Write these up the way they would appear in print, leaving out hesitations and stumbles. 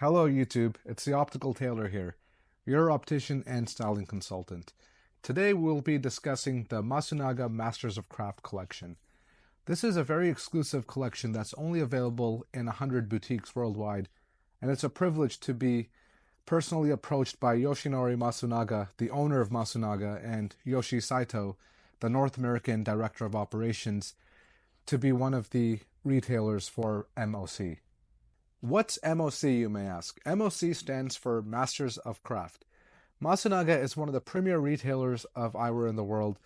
Hello YouTube, it's the Optical Tailor here, your optician and styling consultant. Today we'll be discussing the MASUNAGA Masters of Craft collection. This is a very exclusive collection that's only available in 100 boutiques worldwide, and it's a privilege to be personally approached by Yoshinori Masunaga, the owner of MASUNAGA, and Yoshi Saito, the North American Director of Operations, to be one of the retailers for MOC. What's MOC, you may ask? MOC stands for Masters of Craft. MASUNAGA is one of the premier retailers of eyewear in the world,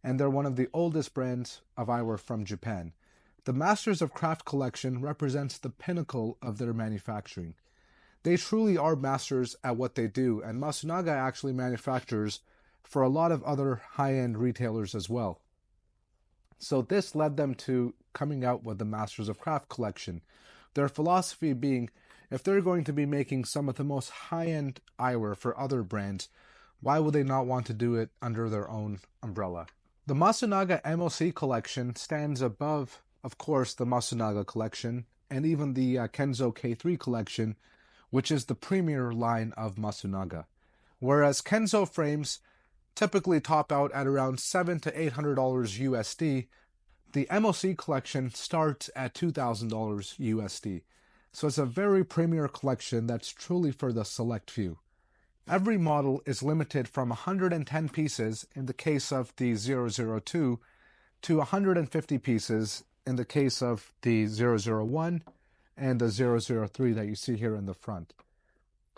and they're one of the oldest brands of eyewear from Japan. The Masters of Craft collection represents the pinnacle of their manufacturing. They truly are masters at what they do, and MASUNAGA actually manufactures for a lot of other high-end retailers as well. So this led them to coming out with the Masters of Craft collection. Their philosophy being, if they're going to be making some of the most high-end eyewear for other brands, why would they not want to do it under their own umbrella? The MASUNAGA MOC collection stands above, of course, the MASUNAGA collection, and even the Kenzo K3 collection, which is the premier line of MASUNAGA. Whereas Kenzo frames typically top out at around $700 to $800 USD, the MOC collection starts at $2,000 USD. So it's a very premier collection that's truly for the select few. Every model is limited from 110 pieces in the case of the 002 to 150 pieces in the case of the 001 and the 003 that you see here in the front.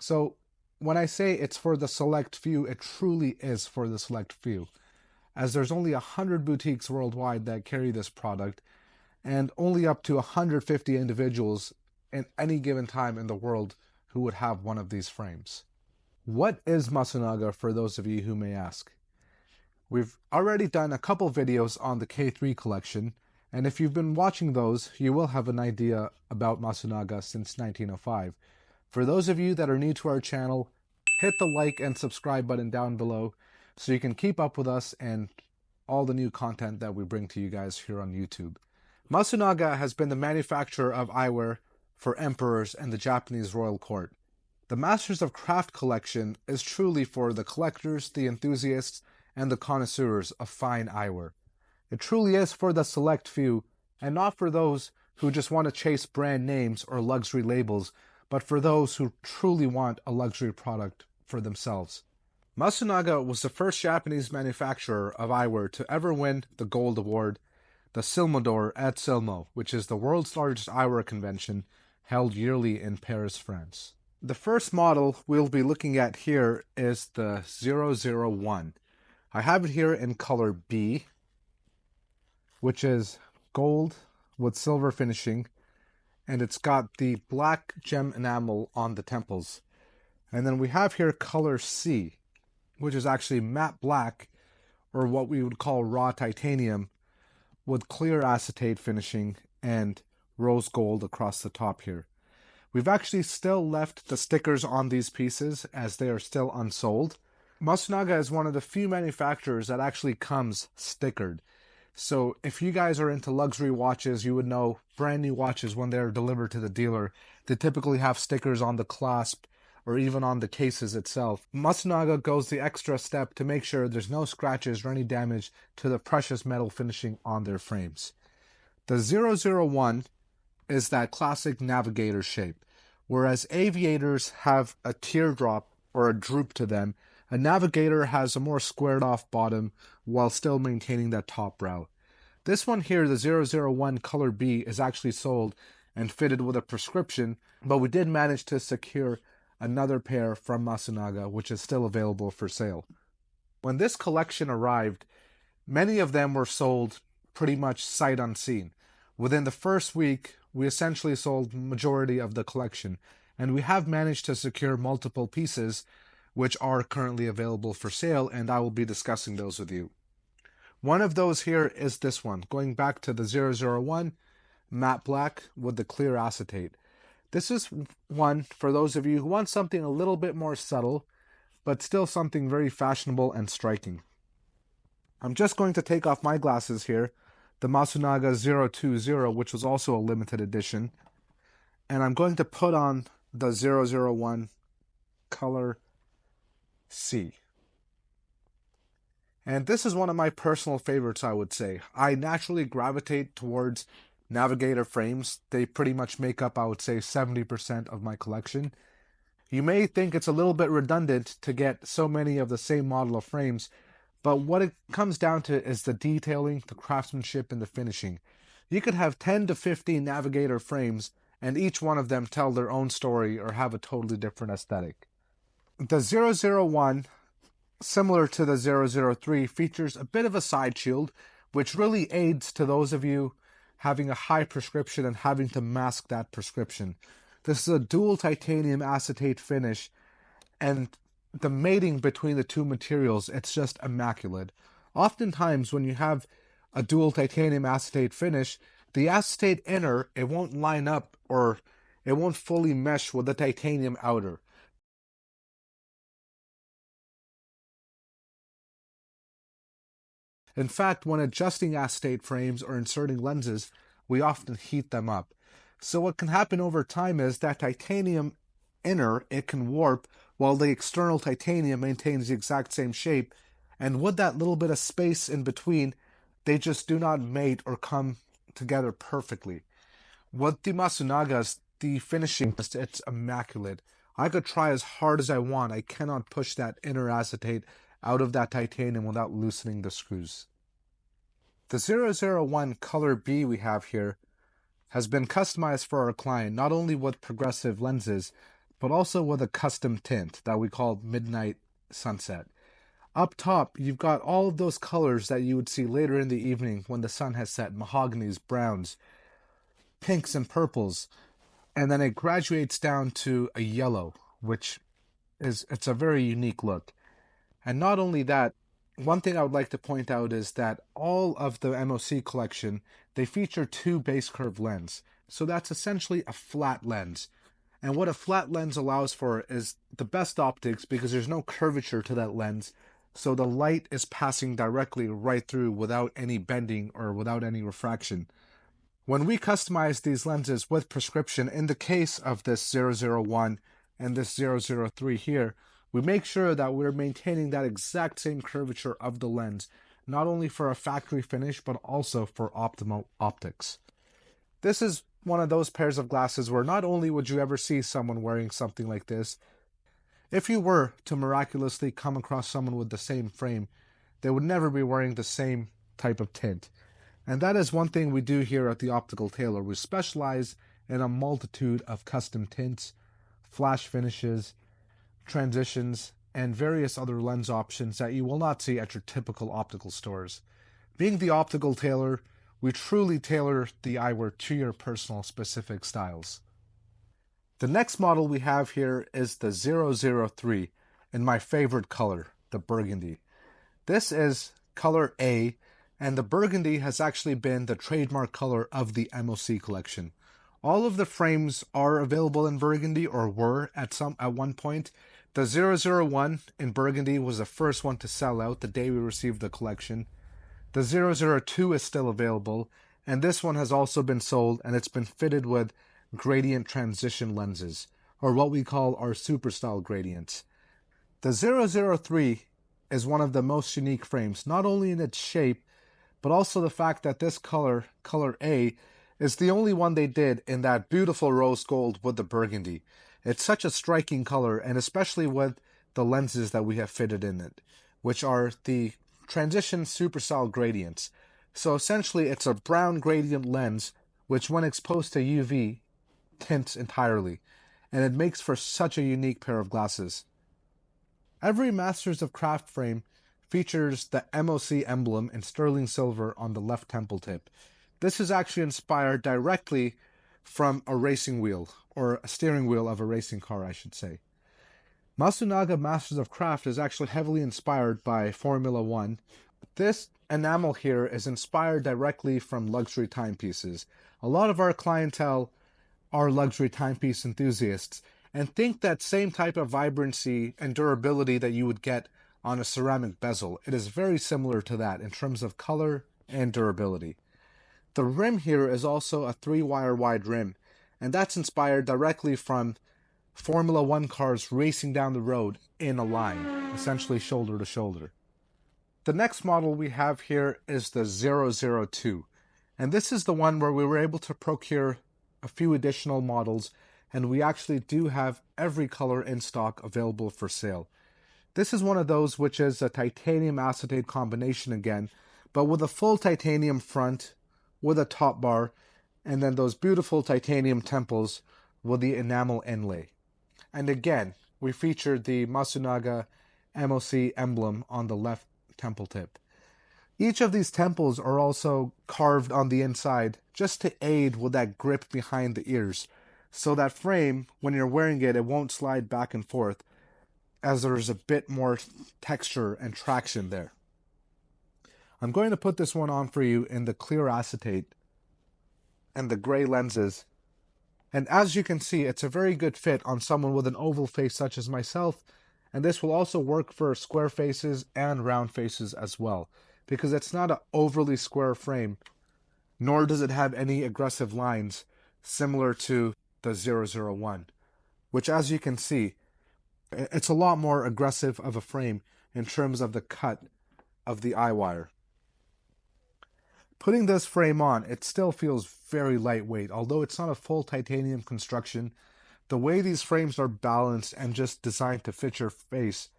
So when I say it's for the select few, it truly is for the select few, as there's only 100 boutiques worldwide that carry this product, and only up to 150 individuals in any given time in the world who would have one of these frames. What is MASUNAGA, for those of you who may ask? We've already done a couple videos on the K3 collection, and if you've been watching those, you will have an idea about MASUNAGA since 1905. For those of you that are new to our channel, hit the like and subscribe button down below so you can keep up with us and all the new content that we bring to you guys here on YouTube. MASUNAGA has been the manufacturer of eyewear for emperors and the Japanese royal court. The Masters of Craft collection is truly for the collectors, the enthusiasts, and the connoisseurs of fine eyewear. It truly is for the select few, and not for those who just want to chase brand names or luxury labels, but for those who truly want a luxury product for themselves. MASUNAGA was the first Japanese manufacturer of eyewear to ever win the Gold Award, the Silmo d'Or at Silmo, which is the world's largest eyewear convention held yearly in Paris, France. The first model we'll be looking at here is the 001. I have it here in color B, which is gold with silver finishing, and it's got the black gem enamel on the temples. And then we have here color C, which is actually matte black, or what we would call raw titanium, with clear acetate finishing and rose gold across the top here. We've actually still left the stickers on these pieces as they are still unsold. MASUNAGA is one of the few manufacturers that actually comes stickered. So if you guys are into luxury watches, you would know brand new watches, when they're delivered to the dealer, they typically have stickers on the clasp or even on the cases itself. MASUNAGA goes the extra step to make sure there's no scratches or any damage to the precious metal finishing on their frames. The 001 is that classic navigator shape. Whereas aviators have a teardrop or a droop to them, a navigator has a more squared off bottom while still maintaining that top brow. This one here, the 001 color B, is actually sold and fitted with a prescription, but we did manage to secure another pair from MASUNAGA, which is still available for sale. When this collection arrived, many of them were sold pretty much sight unseen. Within the first week, we essentially sold majority of the collection, and we have managed to secure multiple pieces which are currently available for sale, and I will be discussing those with you. One of those here is this one, going back to the 001 matte black with the clear acetate. This is one for those of you who want something a little bit more subtle, but still something very fashionable and striking. I'm just going to take off my glasses here, the MASUNAGA 020, which was also a limited edition, and I'm going to put on the 001 color C. And this is one of my personal favorites, I would say. I naturally gravitate towards navigator frames. They pretty much make up, I would say, 70% of my collection. You may think it's a little bit redundant to get so many of the same model of frames, but what it comes down to is the detailing, the craftsmanship, and the finishing. You could have 10 to 15 navigator frames, and each one of them tell their own story or have a totally different aesthetic. The 001, similar to the 003, features a bit of a side shield, which really aids to those of you having a high prescription and having to mask that prescription. This is a dual titanium acetate finish, and the mating between the two materials, it's just immaculate. Oftentimes when you have a dual titanium acetate finish, the acetate inner, it won't line up or it won't fully mesh with the titanium outer. In fact, when adjusting acetate frames or inserting lenses, we often heat them up. So what can happen over time is that titanium inner, it can warp while the external titanium maintains the exact same shape. And with that little bit of space in between, they just do not mate or come together perfectly. With the Masunagas, the finishing, it's immaculate. I could try as hard as I want. I cannot push that inner acetate out of that titanium without loosening the screws. The 001 color B we have here has been customized for our client not only with progressive lenses, but also with a custom tint that we call Midnight Sunset. Up top, you've got all of those colors that you would see later in the evening when the sun has set: mahoganies, browns, pinks, and purples. And then it graduates down to a yellow, which it's a very unique look. And not only that, one thing I would like to point out is that all of the MOC collection, they feature two base curve lens. So that's essentially a flat lens. And what a flat lens allows for is the best optics because there's no curvature to that lens. So the light is passing directly right through without any bending or without any refraction. When we customize these lenses with prescription, in the case of this 001 and this 003 here, we make sure that we're maintaining that exact same curvature of the lens, not only for a factory finish, but also for optimal optics. This is one of those pairs of glasses where not only would you ever see someone wearing something like this, if you were to miraculously come across someone with the same frame, they would never be wearing the same type of tint. And that is one thing we do here at the Optical Tailor. We specialize in a multitude of custom tints, flash finishes, transitions, and various other lens options that you will not see at your typical optical stores. Being the Optical Tailor, we truly tailor the eyewear to your personal specific styles. The next model we have here is the 003 in my favorite color, the burgundy. This is color A, and the burgundy has actually been the trademark color of the MOC collection. All of the frames are available in burgundy, or were at one point. The 001 in burgundy was the first one to sell out the day we received the collection. The 002 is still available, and this one has also been sold, and it's been fitted with gradient transition lenses, or what we call our super style gradients. The 003 is one of the most unique frames, not only in its shape, but also the fact that this color, color A, is the only one they did in that beautiful rose gold with the burgundy. It's such a striking color, and especially with the lenses that we have fitted in it, which are the transition supercell gradients. So essentially it's a brown gradient lens, which when exposed to UV, tints entirely, and it makes for such a unique pair of glasses. Every Masters of Craft frame features the MOC emblem in sterling silver on the left temple tip. This is actually inspired directly from a racing wheel, or a steering wheel of a racing car, I should say. Masunaga Masters of Craft is actually heavily inspired by Formula One. This enamel here is inspired directly from luxury timepieces. A lot of our clientele are luxury timepiece enthusiasts and think that same type of vibrancy and durability that you would get on a ceramic bezel. It is very similar to that in terms of color and durability. The rim here is also a 3-wire wide rim, and that's inspired directly from Formula One cars racing down the road in a line, essentially shoulder to shoulder. The next model we have here is the 002, and this is the one where we were able to procure a few additional models, and we actually do have every color in stock available for sale. This is one of those which is a titanium acetate combination again, but with a full titanium front, with a top bar, and then those beautiful titanium temples with the enamel inlay. And again, we featured the MASUNAGA MOC emblem on the left temple tip. Each of these temples are also carved on the inside just to aid with that grip behind the ears, so that frame, when you're wearing it, it won't slide back and forth, as there's a bit more texture and traction there. I'm going to put this one on for you in the clear acetate and the gray lenses. And as you can see, it's a very good fit on someone with an oval face such as myself. And this will also work for square faces and round faces as well, because it's not an overly square frame, nor does it have any aggressive lines similar to the 001, which, as you can see, it's a lot more aggressive of a frame in terms of the cut of the eye wire. Putting this frame on, it still feels very lightweight, although it's not a full titanium construction. The way these frames are balanced and just designed to fit your face,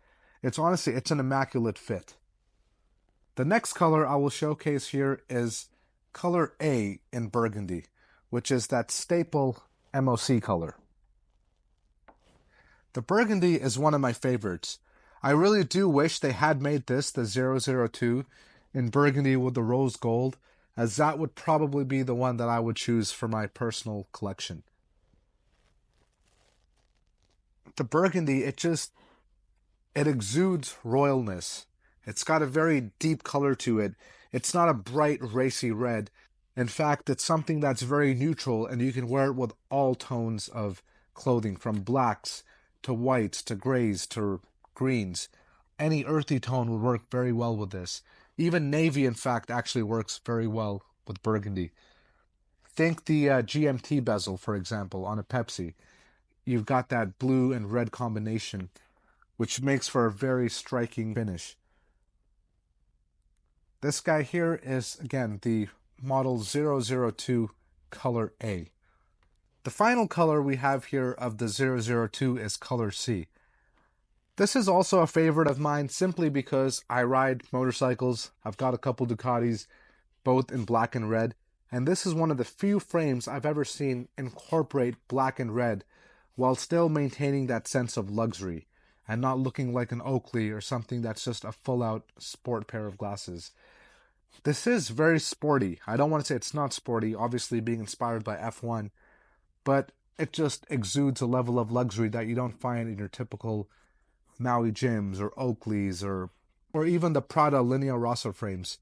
it's an immaculate fit. The next color I will showcase here is color A in burgundy, which is that staple MOC color. The burgundy is one of my favorites. I really do wish they had made this, the 002, in burgundy with the rose gold, as that would probably be the one that I would choose for my personal collection. The burgundy, it exudes royalness. It's got a very deep color to it. It's not a bright, racy red. In fact, it's something that's very neutral, and you can wear it with all tones of clothing, from blacks to whites to grays to greens. Any earthy tone would work very well with this. Even navy, in fact, actually works very well with burgundy. Think the GMT bezel, for example, on a Pepsi. You've got that blue and red combination, which makes for a very striking finish. This guy here is, again, the model 002 color A. The final color we have here of the 002 is color C. This is also a favorite of mine simply because I ride motorcycles. I've got a couple Ducatis, both in black and red, and this is one of the few frames I've ever seen incorporate black and red while still maintaining that sense of luxury and not looking like an Oakley or something that's just a full-out sport pair of glasses. This is very sporty. I don't want to say it's not sporty, obviously being inspired by F1, but it just exudes a level of luxury that you don't find in your typical Maui Jims or Oakleys or even the Prada Linea Rossa frames,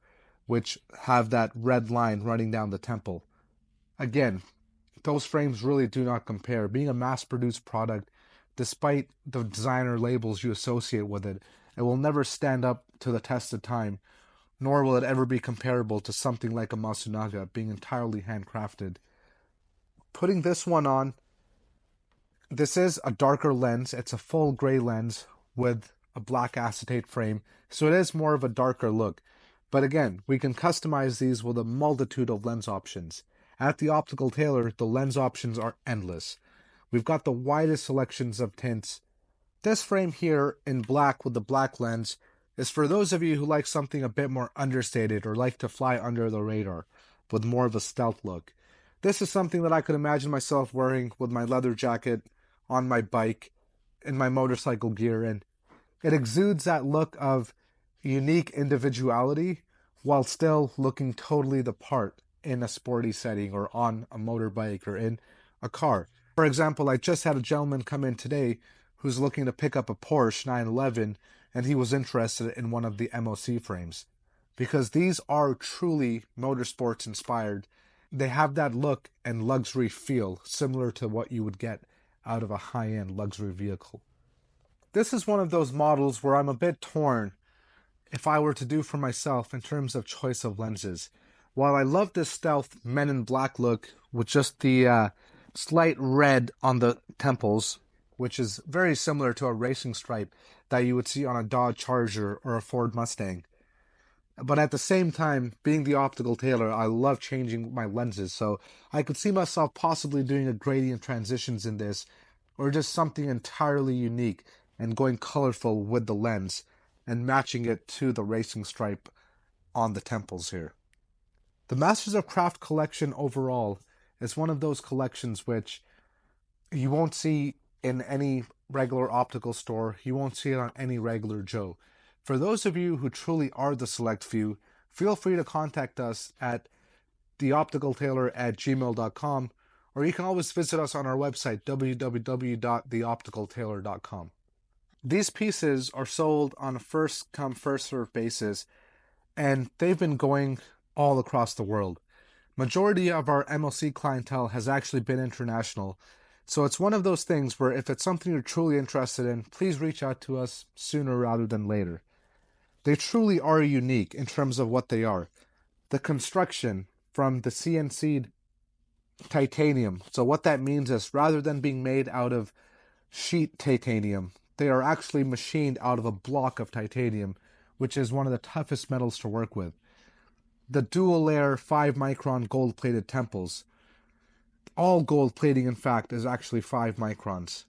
which have that red line running down the temple. Again, those frames really do not compare. Being a mass-produced product, despite the designer labels you associate with it, it will never stand up to the test of time, nor will it ever be comparable to something like a MASUNAGA being entirely handcrafted. Putting this one on, this is a darker lens. It's a full gray lens with a black acetate frame, so it is more of a darker look. But again, we can customize these with a multitude of lens options. At the Optical Tailor, the lens options are endless. We've got the widest selections of tints. This frame here in black with the black lens is for those of you who like something a bit more understated or like to fly under the radar with more of a stealth look. This is something that I could imagine myself wearing with my leather jacket on my bike in my motorcycle gear, and it exudes that look of unique individuality while still looking totally the part in a sporty setting or on a motorbike or in a car. For example, I just had a gentleman come in today who's looking to pick up a Porsche 911, and he was interested in one of the MOC frames because these are truly motorsports inspired. They have that look and luxury feel similar to what you would get out of a high-end luxury vehicle. This is one of those models where I'm a bit torn if I were to do for myself in terms of choice of lenses. While I love this stealth Men in Black look with just the slight red on the temples, which is very similar to a racing stripe that you would see on a Dodge Charger or a Ford Mustang. But at the same time, being the optical tailor, I love changing my lenses, so I could see myself possibly doing a gradient transitions in this, or just something entirely unique and going colorful with the lens and matching it to the racing stripe on the temples here. The Masters of Craft collection overall is one of those collections which you won't see in any regular optical store. You won't see it on any regular Joe. For those of you who truly are the select few, feel free to contact us at theopticaltailor@gmail.com, or you can always visit us on our website, www.theopticaltailor.com. These pieces are sold on a first-come, first-served basis, and they've been going all across the world. Majority of our MLC clientele has actually been international, so it's one of those things where if it's something you're truly interested in, please reach out to us sooner rather than later. They truly are unique in terms of what they are. The construction from the CNC'd titanium. So what that means is rather than being made out of sheet titanium, they are actually machined out of a block of titanium, which is one of the toughest metals to work with. The dual layer 5-micron gold plated temples. All gold plating, in fact, is actually 5 microns.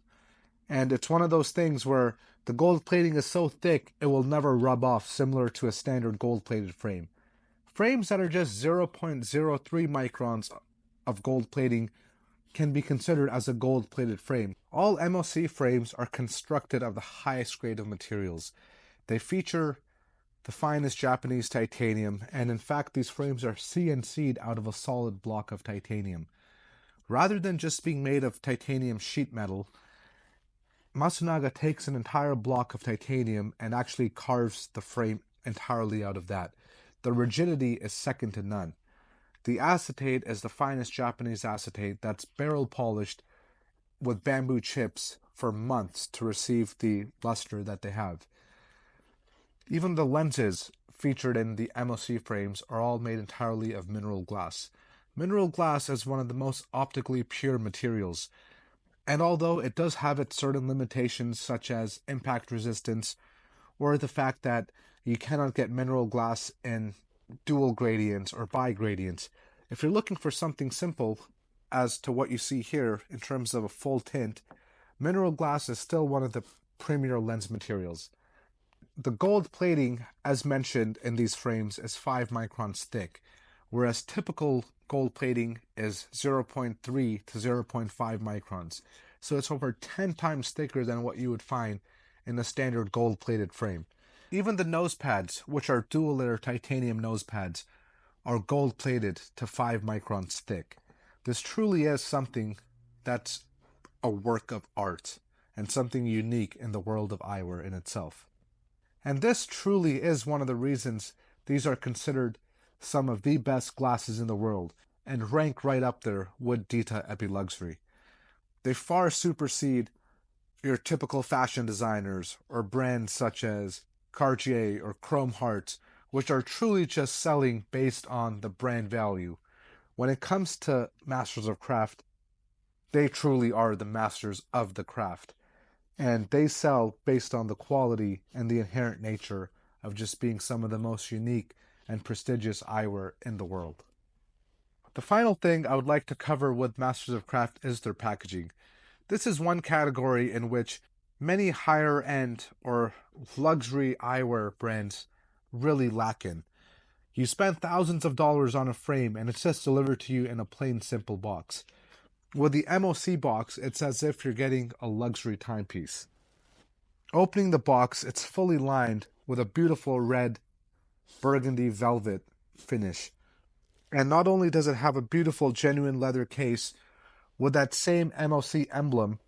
And it's one of those things where the gold plating is so thick it will never rub off, similar to a standard gold plated frame. Frames that are just 0.03 microns of gold plating can be considered as a gold plated frame. All MLC frames are constructed of the highest grade of materials. They feature the finest Japanese titanium, and in fact these frames are CNC'd out of a solid block of titanium. Rather than just being made of titanium sheet metal, Masunaga takes an entire block of titanium and actually carves the frame entirely out of that. The rigidity is second to none. The acetate is the finest Japanese acetate that's barrel polished with bamboo chips for months to receive the luster that they have. Even the lenses featured in the MLC frames are all made entirely of mineral glass. Mineral glass is one of the most optically pure materials, and although it does have its certain limitations such as impact resistance or the fact that you cannot get mineral glass in dual gradients or bi-gradients, if you're looking for something simple as to what you see here in terms of a full tint, mineral glass is still one of the premier lens materials. The gold plating, as mentioned in these frames, is 5 microns thick, whereas typical gold plating is 0.3 to 0.5 microns. So it's over 10 times thicker than what you would find in a standard gold plated frame. Even the nose pads, which are dual layer titanium nose pads, are gold plated to 5 microns thick. This truly is something that's a work of art and something unique in the world of eyewear in itself. And this truly is one of the reasons these are considered some of the best glasses in the world and rank right up there with Dita Epiluxury. They far supersede your typical fashion designers or brands such as Cartier or Chrome Hearts, which are truly just selling based on the brand value. When it comes to Masters of Craft, they truly are the masters of the craft. And they sell based on the quality and the inherent nature of just being some of the most unique and prestigious eyewear in the world. The final thing I would like to cover with Masters of Craft is their packaging. This is one category in which many higher end or luxury eyewear brands really lack in. You spend thousands of dollars on a frame and it's just delivered to you in a plain simple box. With the MOC box, it's as if you're getting a luxury timepiece. Opening the box, it's fully lined with a beautiful red burgundy velvet finish. And not only does it have a beautiful genuine leather case with that same MOC emblem,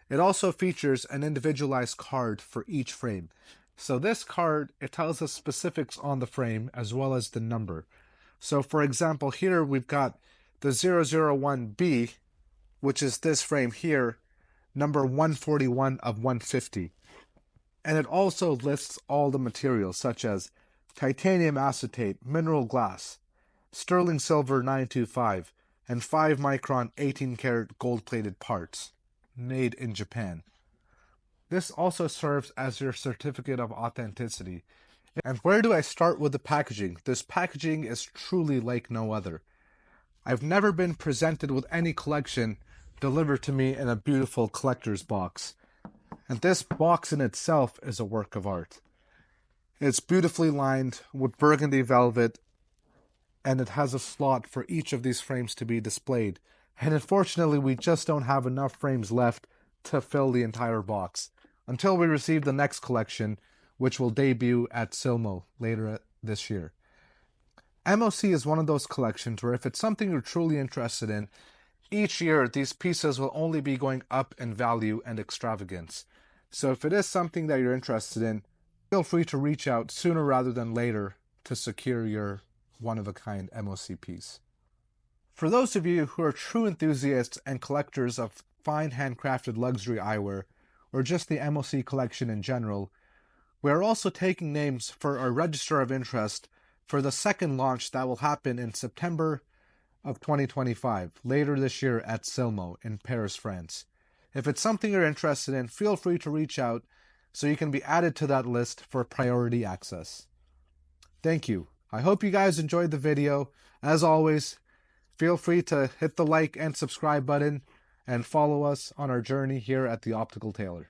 it also features an individualized card for each frame. So this card, it tells us specifics on the frame as well as the number. So for example, here we've got the 001B, which is this frame here, number 141 of 150. And it also lists all the materials such as titanium acetate, mineral glass, sterling silver 925, and 5 micron 18 karat gold plated parts. made in Japan. This also serves as your certificate of authenticity. And where do I start with the packaging? This packaging is truly like no other. I've never been presented with any collection delivered to me in a beautiful collector's box. And this box in itself is a work of art. It's beautifully lined with burgundy velvet, and it has a slot for each of these frames to be displayed. And unfortunately, we just don't have enough frames left to fill the entire box until we receive the next collection, which will debut at Silmo later this year. MOC is one of those collections where if it's something you're truly interested in, each year these pieces will only be going up in value and extravagance. So if it is something that you're interested in, feel free to reach out sooner rather than later to secure your one-of-a-kind MOC piece. For those of you who are true enthusiasts and collectors of fine handcrafted luxury eyewear, or just the MOC collection in general, we are also taking names for our register of interest for the second launch that will happen in September of 2025, later this year at Silmo in Paris, France. If it's something you're interested in, feel free to reach out so you can be added to that list for priority access. Thank you. I hope you guys enjoyed the video. As always, feel free to hit the like and subscribe button and follow us on our journey here at the Optical Tailor.